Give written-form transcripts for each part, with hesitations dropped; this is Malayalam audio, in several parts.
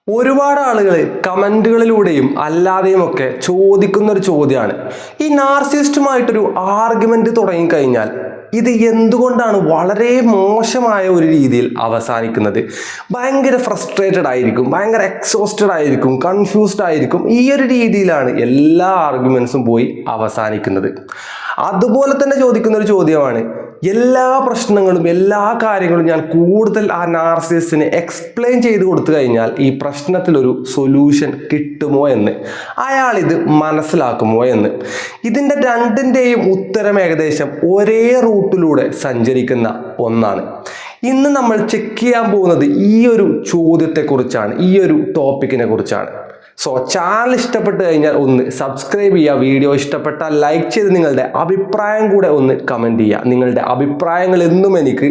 ഒരുപാട് ആളുകൾ കമന്റുകളിലൂടെയും അല്ലാതെയുമൊക്കെ ചോദിക്കുന്ന ഒരു ചോദ്യമാണ് ഈ നാർസിസ്റ്റുമായിട്ടൊരു ആർഗ്യുമെന്റ് തുടങ്ങിക്കഴിഞ്ഞാൽ ഇത് എന്തുകൊണ്ടാണ് വളരെ മോശമായ ഒരു രീതിയിൽ അവസാനിക്കുന്നത്. ഭയങ്കര ഫ്രസ്ട്രേറ്റഡ് ആയിരിക്കും, ഭയങ്കര എക്സോസ്റ്റഡ് ആയിരിക്കും, കൺഫ്യൂസ്ഡ് ആയിരിക്കും. ഈ ഒരു രീതിയിലാണ് എല്ലാ ആർഗ്യുമെന്റ്സും പോയി അവസാനിക്കുന്നത്. അതുപോലെ തന്നെ ചോദിക്കുന്ന ഒരു ചോദ്യമാണ്, എല്ലാ പ്രശ്നങ്ങളും എല്ലാ കാര്യങ്ങളും ഞാൻ കൂടുതൽ ആ നാർസിസിന് എക്സ്പ്ലെയിൻ ചെയ്ത് കൊടുത്തു കഴിഞ്ഞാൽ ഈ പ്രശ്നത്തിലൊരു സൊല്യൂഷൻ കിട്ടുമോ എന്ന്, അയാൾ ഇത് മനസ്സിലാക്കുമോ എന്ന്. ഇതിൻ്റെ രണ്ടിൻ്റെയും ഉത്തരം ഏകദേശം ഒരേ റൂട്ടിലൂടെ സഞ്ചരിക്കുന്ന ഒന്നാണ്. ഇന്ന് നമ്മൾ ചെക്ക് ചെയ്യാൻ പോകുന്നത് ഈ ഒരു ചോദ്യത്തെക്കുറിച്ചാണ്, ഈ ഒരു ടോപ്പിക്കിനെ കുറിച്ചാണ്. സോ ചാനൽ ഇഷ്ടപ്പെട്ട് കഴിഞ്ഞാൽ ഒന്ന് സബ്സ്ക്രൈബ് ചെയ്യുക, വീഡിയോ ഇഷ്ടപ്പെട്ടാൽ ലൈക്ക് ചെയ്ത് നിങ്ങളുടെ അഭിപ്രായം കൂടെ ഒന്ന് കമൻറ്റ് ചെയ്യുക. നിങ്ങളുടെ അഭിപ്രായങ്ങൾ എന്നും എനിക്ക്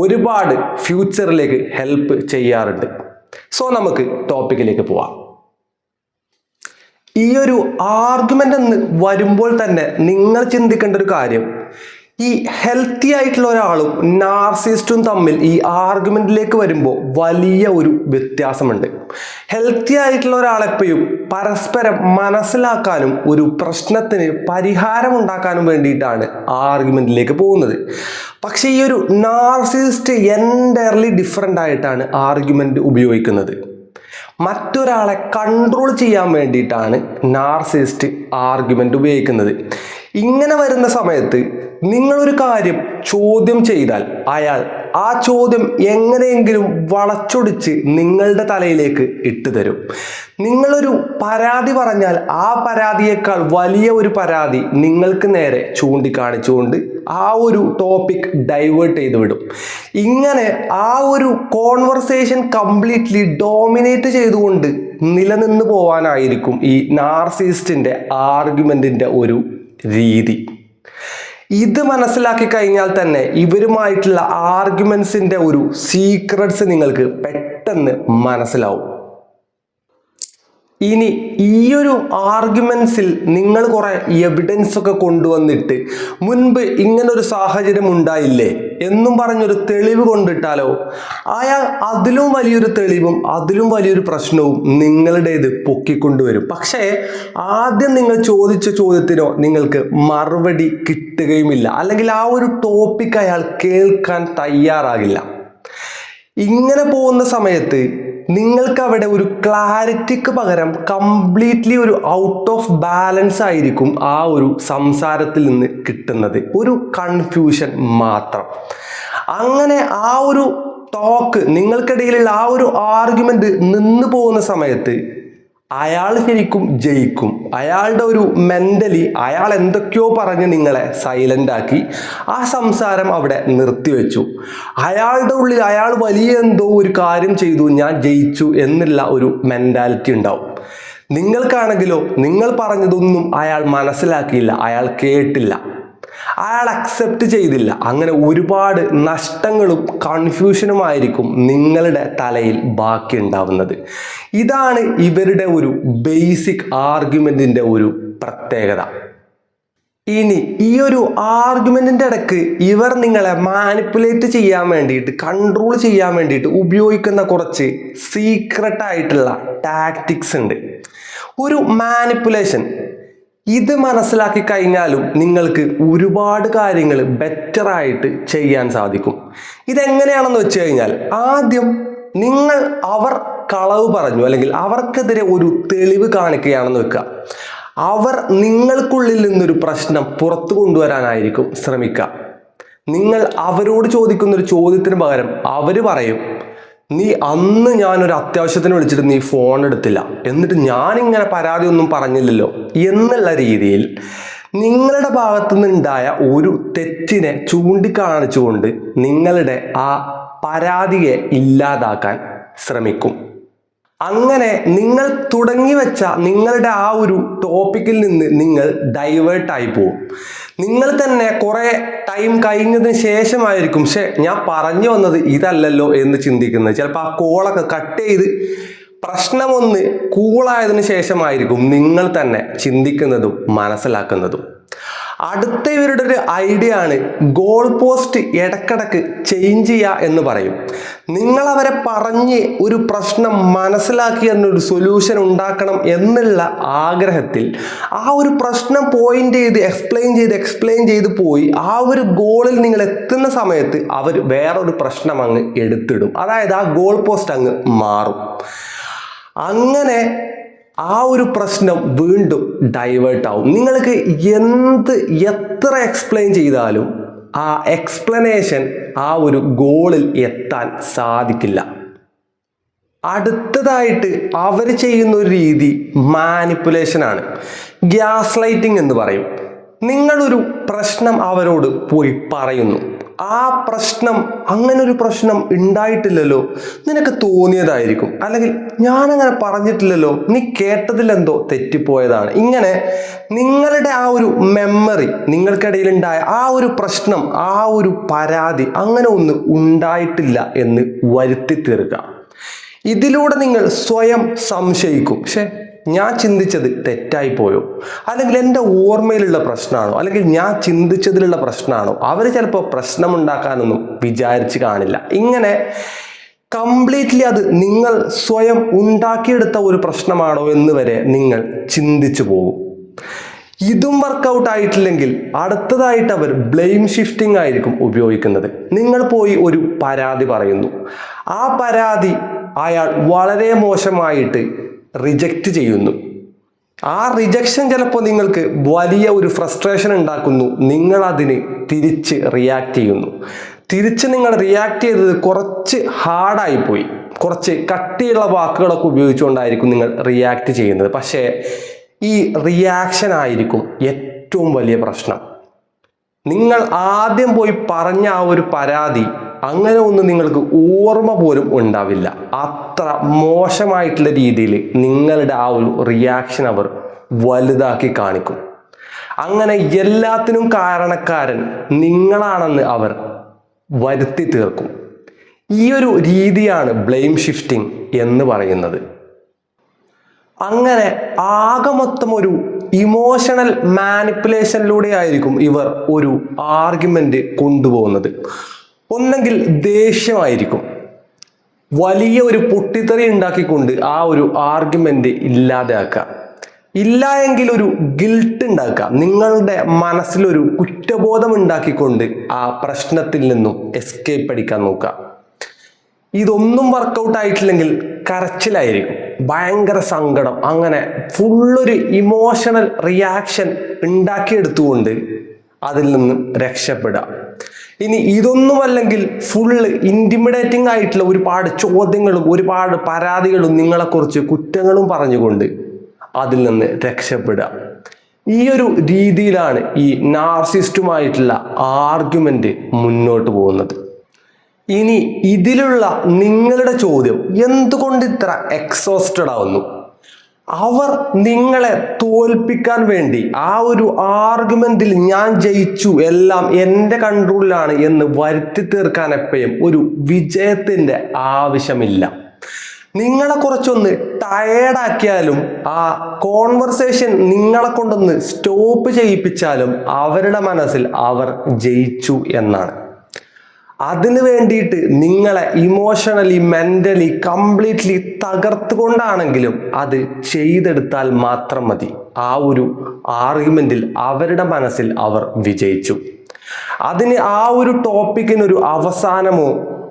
ഒരുപാട് ഫ്യൂച്ചറിലേക്ക് ഹെൽപ്പ് ചെയ്യാറുണ്ട്. സോ നമുക്ക് ടോപ്പിക്കിലേക്ക് പോവാം. ഈ ഒരു ആർഗ്യുമെൻ്റ് എന്ന് വരുമ്പോൾ തന്നെ നിങ്ങൾ ചിന്തിക്കേണ്ട ഒരു കാര്യം, ഈ ഹെൽത്തി ആയിട്ടുള്ള ഒരാളും നാർസിസ്റ്റും തമ്മിൽ ഈ ആർഗ്യുമെന്റിലേക്ക് വരുമ്പോൾ വലിയ ഒരു വ്യത്യാസമുണ്ട്. ഹെൽത്തി ആയിട്ടുള്ള ഒരാളെപ്പോഴും പരസ്പരം മനസ്സിലാക്കാനും ഒരു പ്രശ്നത്തിന് പരിഹാരം ഉണ്ടാക്കാനും വേണ്ടിയിട്ടാണ് ആർഗ്യുമെന്റിലേക്ക് പോകുന്നത്. പക്ഷേ ഈ ഒരു നാർസിസ്റ്റ് എൻറ്റയർലി ഡിഫറെൻ്റ് ആയിട്ടാണ് ആർഗ്യുമെന്റ് ഉപയോഗിക്കുന്നത്. മറ്റൊരാളെ കൺട്രോൾ ചെയ്യാൻ വേണ്ടിയിട്ടാണ് നാർസിസ്റ്റ് ആർഗ്യുമെന്റ് ഉപയോഗിക്കുന്നത്. ഇങ്ങനെ വരുന്ന സമയത്ത് നിങ്ങളൊരു കാര്യം ചോദ്യം ചെയ്താൽ അയാൾ ആ ചോദ്യം എങ്ങനെയെങ്കിലും വളച്ചൊടിച്ച് നിങ്ങളുടെ തലയിലേക്ക് ഇട്ടുതരും. നിങ്ങളൊരു പരാതി പറഞ്ഞാൽ ആ പരാതിയേക്കാൾ വലിയ ഒരു പരാതി നിങ്ങൾക്ക് നേരെ ചൂണ്ടിക്കാണിച്ചുകൊണ്ട് ആ ഒരു ടോപ്പിക് ഡൈവേർട്ട് ചെയ്ത് വിടും. ഇങ്ങനെ ആ ഒരു കോൺവെർസേഷൻ കംപ്ലീറ്റ്ലി ഡോമിനേറ്റ് ചെയ്തുകൊണ്ട് നിലനിന്ന് പോവാനായിരിക്കും ഈ നാർസിസ്റ്റിൻ്റെ ആർഗ്യുമെൻറ്റിൻ്റെ ഒരു രീതി. ഇത് മനസ്സിലാക്കി കഴിഞ്ഞാൽ തന്നെ ഇവരുമായിട്ടുള്ള ആർഗ്യുമെന്റ്സിന്റെ ഒരു സീക്രട്സ് നിങ്ങൾക്ക് പെട്ടെന്ന് മനസ്സിലാവും. ഇനി ഈ ഒരു ആർഗ്യുമെന്റ്സിൽ നിങ്ങൾ കുറെ എവിഡൻസ് ഒക്കെ കൊണ്ടുവന്നിട്ട് മുൻപ് ഇങ്ങനൊരു സാഹചര്യം ഉണ്ടായില്ലേ എന്നും പറഞ്ഞൊരു തെളിവ് കൊണ്ടിട്ടാലോ, അയാൾ അതിലും വലിയൊരു തെളിവും അതിലും വലിയൊരു പ്രശ്നവും നിങ്ങളുടേത് പൊക്കിക്കൊണ്ടുവരും. പക്ഷേ ആദ്യം നിങ്ങൾ ചോദിച്ച ചോദ്യത്തിനോ നിങ്ങൾക്ക് മറുപടി കിട്ടുകയുമില്ല, അല്ലെങ്കിൽ ആ ഒരു ടോപ്പിക് അയാൾ കേൾക്കാൻ തയ്യാറാകില്ല. ഇങ്ങനെ പോകുന്ന സമയത്ത് നിങ്ങൾക്ക് അവിടെ ഒരു ക്ലാരിറ്റിക്ക് പകരം കംപ്ലീറ്റ്ലി ഒരു ഔട്ട് ഓഫ് ബാലൻസ് ആയിരിക്കും ആ ഒരു സംസാരത്തിൽ നിന്ന് കിട്ടുന്നത്, ഒരു കൺഫ്യൂഷൻ മാത്രം. അങ്ങനെ ആ ഒരു ടോക്ക് നിങ്ങൾക്കിടയിലുള്ള ആ ഒരു ആർഗ്യുമെന്റ് നിന്ന് പോകുന്ന സമയത്ത് അയാൾ ശരിക്കും ജയിക്കും. അയാളുടെ ഒരു മെന്റലി അയാൾ എന്തൊക്കെയോ പറഞ്ഞ് നിങ്ങളെ സൈലന്റ് ആക്കി ആ സംസാരം അവിടെ നിർത്തിവെച്ചു. അയാളുടെ ഉള്ളിൽ അയാൾ വലിയ എന്തോ ഒരു കാര്യം ചെയ്തു, ഞാൻ ജയിച്ചു എന്നുള്ള ഒരു മെന്റാലിറ്റി ഉണ്ടാവും. നിങ്ങൾക്കാണെങ്കിലോ നിങ്ങൾ പറഞ്ഞതൊന്നും അയാൾ മനസ്സിലാക്കിയില്ല, അയാൾ കേട്ടില്ല, അയാൾ അക്സെപ്റ്റ് ചെയ്തില്ല. അങ്ങനെ ഒരുപാട് നഷ്ടങ്ങളും കൺഫ്യൂഷനുമായിരിക്കും നിങ്ങളുടെ തലയിൽ ബാക്കി ഉണ്ടാവുന്നത്. ഇതാണ് ഇവരുടെ ഒരു ബേസിക് ആർഗ്യുമെന്റിന്റെ ഒരു പ്രത്യേകത. ഇനി ഈ ഒരു ആർഗ്യുമെന്റിന്റെ ഇടയ്ക്ക് ഇവർ നിങ്ങളെ മാനിപ്പുലേറ്റ് ചെയ്യാൻ വേണ്ടിയിട്ട്, കൺട്രോൾ ചെയ്യാൻ വേണ്ടിയിട്ട് ഉപയോഗിക്കുന്ന കുറച്ച് സീക്രട്ട് ആയിട്ടുള്ള ടാക്ടിക്സ് ഉണ്ട്. ഒരു മാനിപ്പുലേഷൻ ഇത് മനസ്സിലാക്കി കഴിഞ്ഞാലും നിങ്ങൾക്ക് ഒരുപാട് കാര്യങ്ങൾ ബെറ്റർ ആയിട്ട് ചെയ്യാൻ സാധിക്കും. ഇതെങ്ങനെയാണെന്ന് വെച്ച് കഴിഞ്ഞാൽ, ആദ്യം അവർ കളവ് പറഞ്ഞു അല്ലെങ്കിൽ അവർക്കെതിരെ ഒരു തെളിവ് കാണിക്കുകയാണെന്ന് വെക്കുക. അവർ നിങ്ങൾക്കുള്ളിൽ നിന്നൊരു പ്രശ്നം പുറത്തു കൊണ്ടുവരാനായിരിക്കും ശ്രമിക്കുക. നിങ്ങൾ അവരോട് ചോദിക്കുന്ന ഒരു ചോദ്യത്തിന് പകരം അവർ പറയും, നീ അന്ന് ഞാനൊരു അത്യാവശ്യത്തിന് വിളിച്ചിട്ട് നീ ഫോൺ എടുത്തില്ല, എന്നിട്ട് ഞാനിങ്ങനെ പരാതി ഒന്നും പറഞ്ഞില്ലല്ലോ എന്നുള്ള രീതിയിൽ നിങ്ങളുടെ ഭാഗത്തു നിന്നുണ്ടായ ഒരു തെറ്റിനെ ചൂണ്ടിക്കാണിച്ചുകൊണ്ട് നിങ്ങളുടെ ആ പരാതിയെ ഇല്ലാതാക്കാൻ ശ്രമിക്കും. അങ്ങനെ നിങ്ങൾ തുടങ്ങി വെച്ച നിങ്ങളുടെ ആ ഒരു ടോപ്പിക്കിൽ നിന്ന് നിങ്ങൾ ഡൈവേർട്ടായി പോകും. നിങ്ങൾ തന്നെ കുറെ ടൈം കഴിഞ്ഞതിന് ശേഷമായിരിക്കും ഞാൻ പറഞ്ഞു വന്നത് ഇതല്ലല്ലോ എന്ന് ചിന്തിക്കുന്നത്. ചിലപ്പോൾ ആ കോളൊക്കെ കട്ട് ചെയ്ത് പ്രശ്നമൊന്ന് കൂളായതിനു ശേഷമായിരിക്കും നിങ്ങൾ തന്നെ ചിന്തിക്കുന്നതും മനസ്സിലാക്കുന്നതും. അടുത്ത ഇവരുടെ ഒരു ഐഡിയ ആണ് ഗോൾ പോസ്റ്റ് ഇടക്കിടക്ക് ചേഞ്ച് ചെയ്യുക എന്ന് പറയും. നിങ്ങൾ അവരെ പറഞ്ഞ് ഒരു പ്രശ്നം മനസ്സിലാക്കി എന്നൊരു സൊല്യൂഷൻ ഉണ്ടാക്കണം എന്നുള്ള ആഗ്രഹത്തിൽ ആ ഒരു പ്രശ്നം പോയിന്റ് ചെയ്ത് എക്സ്പ്ലെയിൻ ചെയ്ത് പോയി ആ ഒരു ഗോളിൽ നിങ്ങൾ എത്തുന്ന സമയത്ത് അവർ വേറൊരു പ്രശ്നം അങ്ങ് എടുത്തിടും. അതായത് ആ ഗോൾ പോസ്റ്റ് അങ്ങ് മാറും. അങ്ങനെ ആ ഒരു പ്രശ്നം വീണ്ടും ഡൈവേർട്ട് ആവും. നിങ്ങൾക്ക് എത്ര എക്സ്പ്ലെയിൻ ചെയ്താലും ആ എക്സ്പ്ലനേഷൻ ആ ഒരു ഗോളിൽ എത്താൻ സാധിക്കില്ല. അടുത്തതായിട്ട് അവർ ചെയ്യുന്ന ഒരു രീതി മാനിപ്പുലേഷൻ ആണ്. ഗ്യാസ് ലൈറ്റിംഗ് എന്ന് പറയും. നിങ്ങളൊരു പ്രശ്നം അവരോട് പോയി പറയുന്നു. ആ പ്രശ്നം അങ്ങനെ ഒരു പ്രശ്നം ഉണ്ടായിട്ടില്ലല്ലോ, നിനക്ക് തോന്നിയതായിരിക്കും, അല്ലെങ്കിൽ ഞാനങ്ങനെ പറഞ്ഞിട്ടില്ലല്ലോ, നീ കേട്ടതിലെന്തോ തെറ്റിപ്പോയതാണ്. ഇങ്ങനെ നിങ്ങളുടെ ആ ഒരു മെമ്മറി, നിങ്ങൾക്കിടയിലുണ്ടായ ആ ഒരു പ്രശ്നം, ആ ഒരു പരാതി അങ്ങനെ ഒന്ന് ഉണ്ടായിട്ടില്ല എന്ന് വരുത്തി തീർക്കുക. ഇതിലൂടെ നിങ്ങൾ സ്വയം സംശയിക്കും, ഞാൻ ചിന്തിച്ചത് തെറ്റായി പോയോ, അല്ലെങ്കിൽ എൻ്റെ ഓർമ്മയിലുള്ള പ്രശ്നമാണോ, അല്ലെങ്കിൽ ഞാൻ ചിന്തിച്ചതിലുള്ള പ്രശ്നമാണോ, അവർ ചിലപ്പോൾ പ്രശ്നമുണ്ടാക്കാനൊന്നും വിചാരിച്ച് കാണില്ല. ഇങ്ങനെ കംപ്ലീറ്റ്ലി അത് നിങ്ങൾ സ്വയം ഉണ്ടാക്കിയെടുത്ത ഒരു പ്രശ്നമാണോ എന്ന് വരെ നിങ്ങൾ ചിന്തിച്ചു പോകും. ഇതും വർക്കൗട്ട് ആയിട്ടില്ലെങ്കിൽ അടുത്തതായിട്ട് അവർ ബ്ലെയിം ഷിഫ്റ്റിംഗ് ആയിരിക്കും ഉപയോഗിക്കുന്നത്. നിങ്ങൾ പോയി ഒരു പരാതി പറയുന്നു. ആ പരാതി അയാൾ വളരെ മോശമായിട്ട് റിജക്റ്റ് ചെയ്യുന്നു. ആ റിജക്ഷൻ ചിലപ്പോൾ നിങ്ങൾക്ക് വലിയ ഒരു ഫ്രസ്ട്രേഷൻ ഉണ്ടാക്കുന്നു. നിങ്ങൾ അതിന് തിരിച്ച് റിയാക്ട് ചെയ്യുന്നു. തിരിച്ച് നിങ്ങൾ റിയാക്ട് ചെയ്തത് കുറച്ച് ഹാർഡായിപ്പോയി, കുറച്ച് കട്ടിയുള്ള വാക്കുകളൊക്കെ ഉപയോഗിച്ചുകൊണ്ടായിരിക്കും നിങ്ങൾ റിയാക്ട് ചെയ്യുന്നത്. പക്ഷേ ഈ റിയാക്ഷൻ ആയിരിക്കും ഏറ്റവും വലിയ പ്രശ്നം. നിങ്ങൾ ആദ്യം പോയി പറഞ്ഞ ആ ഒരു പരാതി അങ്ങനെ ഒന്നും നിങ്ങൾക്ക് ഓർമ്മ പോലും ഉണ്ടാവില്ല. അത്ര മോശമായിട്ടുള്ള രീതിയിൽ നിങ്ങളുടെ ആ ഒരു റിയാക്ഷൻ അവർ വലുതാക്കി കാണിക്കും. അങ്ങനെ എല്ലാത്തിനും കാരണക്കാരൻ നിങ്ങളാണെന്ന് അവർ വരുത്തി തീർക്കും. ഈ ഒരു രീതിയാണ് ബ്ലെയിം ഷിഫ്റ്റിംഗ് എന്ന് പറയുന്നത്. അങ്ങനെ ആകെ മൊത്തം ഒരു ഇമോഷണൽ മാനിപ്പുലേഷനിലൂടെ ആയിരിക്കും ഇവർ ഒരു ആർഗ്യുമെന്റ് കൊണ്ടുപോകുന്നത്. ഒന്നെങ്കിൽ ദേഷ്യമായിരിക്കും, വലിയ ഒരു പൊട്ടിത്തെറി ഉണ്ടാക്കിക്കൊണ്ട് ആ ഒരു ആർഗ്യുമെന്റ് ഇല്ലാതെയാക്കുക. ഇല്ല എങ്കിൽ ഒരു ഗിൽട്ട് ഉണ്ടാക്കുക, നിങ്ങളുടെ മനസ്സിലൊരു കുറ്റബോധം ഉണ്ടാക്കിക്കൊണ്ട് ആ പ്രശ്നത്തിൽ നിന്നും എസ്കേപ്പ് അടിക്കാൻ നോക്കുക. ഇതൊന്നും വർക്കൗട്ട് ആയിട്ടില്ലെങ്കിൽ കരച്ചിലായിരിക്കും, ഭയങ്കര സങ്കടം, അങ്ങനെ ഫുള്ളൊരു ഇമോഷണൽ റിയാക്ഷൻ ഉണ്ടാക്കിയെടുത്തുകൊണ്ട് അതിൽ നിന്നും രക്ഷപ്പെടുക. ഇനി ഇതൊന്നുമല്ലെങ്കിൽ ഫുള്ള് ഇൻറ്റിമിഡേറ്റിംഗ് ആയിട്ടുള്ള ഒരുപാട് ചോദ്യങ്ങളും ഒരുപാട് പരാതികളും നിങ്ങളെക്കുറിച്ച് കുറ്റങ്ങളും പറഞ്ഞുകൊണ്ട് അതിൽ നിന്ന് രക്ഷപ്പെടുക. ഈ ഒരു രീതിയിലാണ് ഈ നാർസിസ്റ്റുമായിട്ടുള്ള ആർഗ്യുമെന്റ് മുന്നോട്ട് പോകുന്നത്. ഇനി ഇതിലുള്ള നിങ്ങളുടെ ചോദ്യം, എന്തുകൊണ്ട് ഇത്ര എക്സോസ്റ്റഡ് ആവുന്നു? അവർ നിങ്ങളെ തോൽപ്പിക്കാൻ വേണ്ടി ആ ഒരു ആർഗ്യുമെന്റിൽ ഞാൻ ജയിച്ചു, എല്ലാം എൻ്റെ കൺട്രോളിലാണ് എന്ന് വരുത്തി തീർക്കാൻ എപ്പോഴും ഒരു വിജയത്തിൻ്റെ ആവശ്യമില്ല. നിങ്ങളെ കുറച്ചൊന്ന് ടയേർഡാക്കിയാലും ആ കോൺവെർസേഷൻ നിങ്ങളെ കൊണ്ടൊന്ന് സ്റ്റോപ്പ് ചെയ്യിപ്പിച്ചാലും അവരുടെ മനസ്സിൽ അവർ ജയിച്ചു എന്നാണ്. അതിനു വേണ്ടിയിട്ട് നിങ്ങളെ ഇമോഷണലി മെന്റലി കംപ്ലീറ്റ്ലി തകർത്തുകൊണ്ടാണെങ്കിലും അത് ചെയ്തെടുത്താൽ മാത്രം മതി. ആ ഒരു ആർഗ്യുമെന്റിൽ അവരുടെ മനസ്സിൽ അവർ വിജയിച്ചു. അതിന് ആ ഒരു ടോപ്പിക്കിനൊരു അവസാനമോ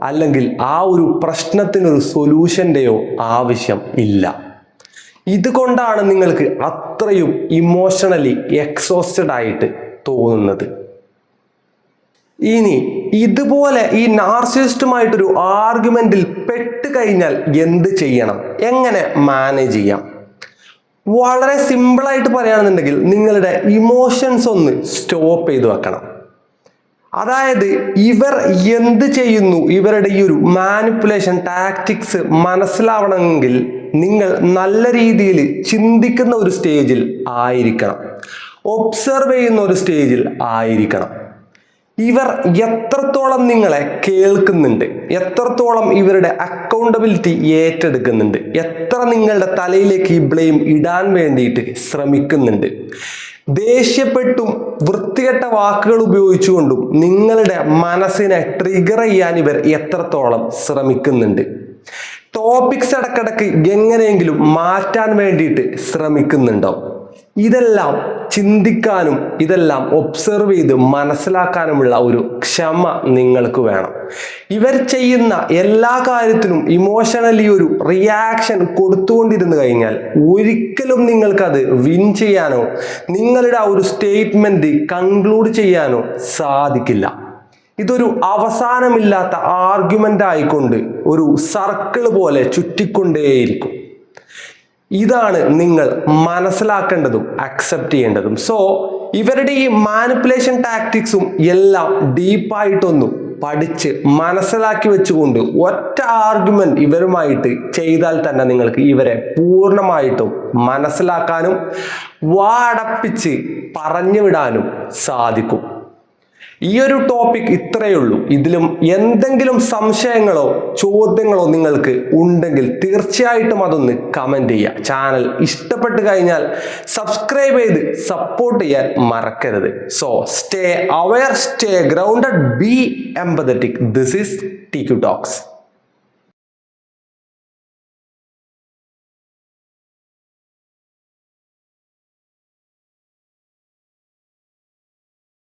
അല്ലെങ്കിൽ ആ ഒരു പ്രശ്നത്തിനൊരു സൊല്യൂഷൻ്റെയോ ആവശ്യം ഇല്ല. ഇതുകൊണ്ടാണ് നിങ്ങൾക്ക് അത്രയും ഇമോഷണലി എക്സോസ്റ്റഡ് ആയിട്ട് തോന്നുന്നത്. ഇനി ഇതുപോലെ ഈ നാർസിസിസ്റ്റുമായിട്ടൊരു ആർഗ്യുമെന്റിൽ പെട്ട് കഴിഞ്ഞാൽ എന്ത് ചെയ്യണം, എങ്ങനെ മാനേജ് ചെയ്യാം? വളരെ സിമ്പിളായിട്ട് പറയുകയാണെന്നുണ്ടെങ്കിൽ നിങ്ങളുടെ ഇമോഷൻസ് ഒന്ന് സ്റ്റോപ്പ് ചെയ്ത് വെക്കണം. അതായത് ഇവർ എന്ത് ചെയ്യുന്നു, ഇവരുടെ ഈ ഒരു മാനിപ്പുലേഷൻ ടാക്ടിക്സ് മനസ്സിലാവണമെങ്കിൽ നിങ്ങൾ നല്ല രീതിയിൽ ചിന്തിക്കുന്ന ഒരു സ്റ്റേജിൽ ആയിരിക്കണം, ഒബ്സർവ് ചെയ്യുന്ന ഒരു സ്റ്റേജിൽ ആയിരിക്കണം. ഇവർ എത്രത്തോളം നിങ്ങളെ കേൾക്കുന്നുണ്ട്, എത്രത്തോളം ഇവരുടെ അക്കൗണ്ടബിലിറ്റി ഏറ്റെടുക്കുന്നുണ്ട്, എത്ര നിങ്ങളുടെ തലയിലേക്ക് ഈ ബ്ലെയിം ഇടാൻ വേണ്ടിയിട്ട് ശ്രമിക്കുന്നുണ്ട്, ദേഷ്യപ്പെട്ടും വൃത്തികെട്ട വാക്കുകൾ ഉപയോഗിച്ചുകൊണ്ടും നിങ്ങളുടെ മനസ്സിനെ ട്രിഗർ ചെയ്യാൻ ഇവർ എത്രത്തോളം ശ്രമിക്കുന്നുണ്ട്. ടോപ്പിക്സ് ഇടക്കിടക്ക് എങ്ങനെയെങ്കിലും മാറ്റാൻ വേണ്ടിയിട്ട് ശ്രമിക്കുന്നുണ്ടാവും. ഇതെല്ലാം ചിന്തിക്കാനും ഇതെല്ലാം ഒബ്സർവ് ചെയ്ത് മനസ്സിലാക്കാനുമുള്ള ഒരു ക്ഷമ നിങ്ങൾക്ക് വേണം. ഇവർ ചെയ്യുന്ന എല്ലാ കാര്യത്തിലും ഇമോഷണലി ഒരു റിയാക്ഷൻ കൊടുത്തുകൊണ്ടിരുന്നു കഴിഞ്ഞാൽ ഒരിക്കലും നിങ്ങൾക്കത് വിൻ ചെയ്യാനോ നിങ്ങളുടെ ആ ഒരു സ്റ്റേറ്റ്മെന്റ് കൺക്ലൂഡ് ചെയ്യാനോ സാധിക്കില്ല. ഇതൊരു അവസാനമില്ലാത്ത ആർഗ്യുമെന്റ് ആയിക്കൊണ്ട് ഒരു സർക്കിൾ പോലെ ചുറ്റിക്കൊണ്ടേയിരിക്കും. ഇതാണ് നിങ്ങൾ മനസ്സിലാക്കേണ്ടതും അക്സെപ്റ്റ് ചെയ്യേണ്ടതും. സോ ഇവരുടെ ഈ മാനിപ്പുലേഷൻ ടാക്ടിക്സും എല്ലാം ഡീപ്പായിട്ടൊന്നും പഠിച്ച് മനസ്സിലാക്കി വെച്ചുകൊണ്ട് ഒറ്റ ആർഗ്യുമെന്റ് ഇവരുമായിട്ട് ചെയ്താൽ തന്നെ നിങ്ങൾക്ക് ഇവരെ പൂർണ്ണമായിട്ടും മനസ്സിലാക്കാനും വാടപ്പിച്ച് പറഞ്ഞു വിടാനും സാധിക്കും. ഈ ഒരു ടോപ്പിക് ഇത്രയേ ഉള്ളൂ. ഇതിലും എന്തെങ്കിലും സംശയങ്ങളോ ചോദ്യങ്ങളോ നിങ്ങൾക്ക് ഉണ്ടെങ്കിൽ തീർച്ചയായിട്ടും അതൊന്ന് കമന്റ് ചെയ്യുക. ചാനൽ ഇഷ്ടപ്പെട്ട് കഴിഞ്ഞാൽ സബ്സ്ക്രൈബ് ചെയ്ത് സപ്പോർട്ട് ചെയ്യാൻ മറക്കരുത്. So stay aware, stay grounded, B empathetic. This is TQ Talks.